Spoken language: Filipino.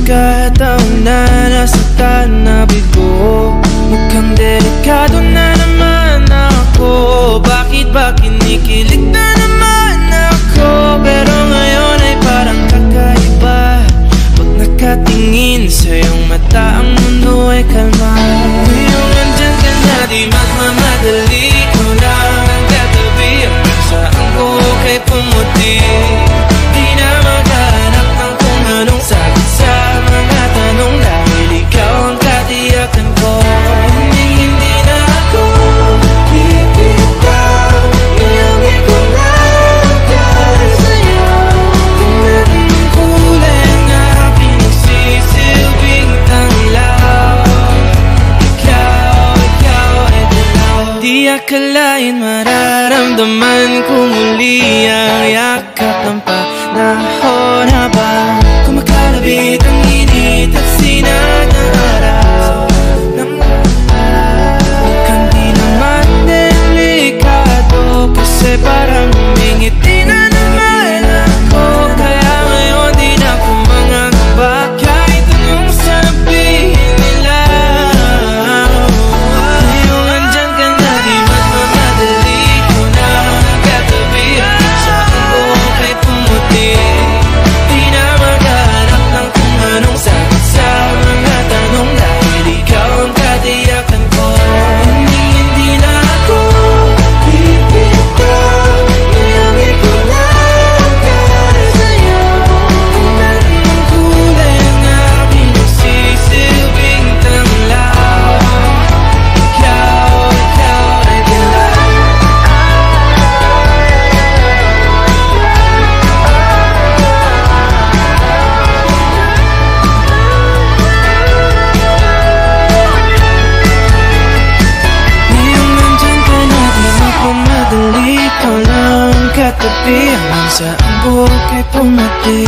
pagkataon na nasaktan na bigo. Mukhang delikado na naman ako. Bakit ba kinikilig na naman ako? Pero ngayon ay parang kakaiba. Pag nakatingin sa iyong mata, ang mundo ay kalma. Ngayong nandyan ka na, di magmamadali. Ikaw lang ang katabi, hanggang saan ko kay pumuti. Di na maghanap ng kung anong sagot sa mga tanong, dahil ikaw ang katiyakan ko. Hindi na ako bibitaw, iyangi ko lang dahil sa'yo. Tingnan ang kulay ang aking nagsisilbing tanglaw. Ikaw ay dilaw. Di akalain mararamdaman ko muli ang yakap ng panahon habang kumakalabit ang init at sinag ng araw. Mukhang di naman delikado, kasi parang humingiti na naman ako. Kaya ngayon di na ako mangangamba, kahit anong sabihin nila. Ngayong nandyan ka na, di magmamadali. Ikaw na ang katabi, hanggang saan ko kay pumuti. Di na maghanap ng kung anong sagot sa mga tanong, dahil ikaw ang katiyakan ko. Hindi na ako bibitaw, iyangi ko lang dahil sa'yo. Tingnan ang kulay ang aking nagsisilbing tanglaw. Ikaw ay dilaw. Ngayong nandyan ka na, di magmamadali. Ikaw lang ang katabi, hanggang saan buhok ay pumati.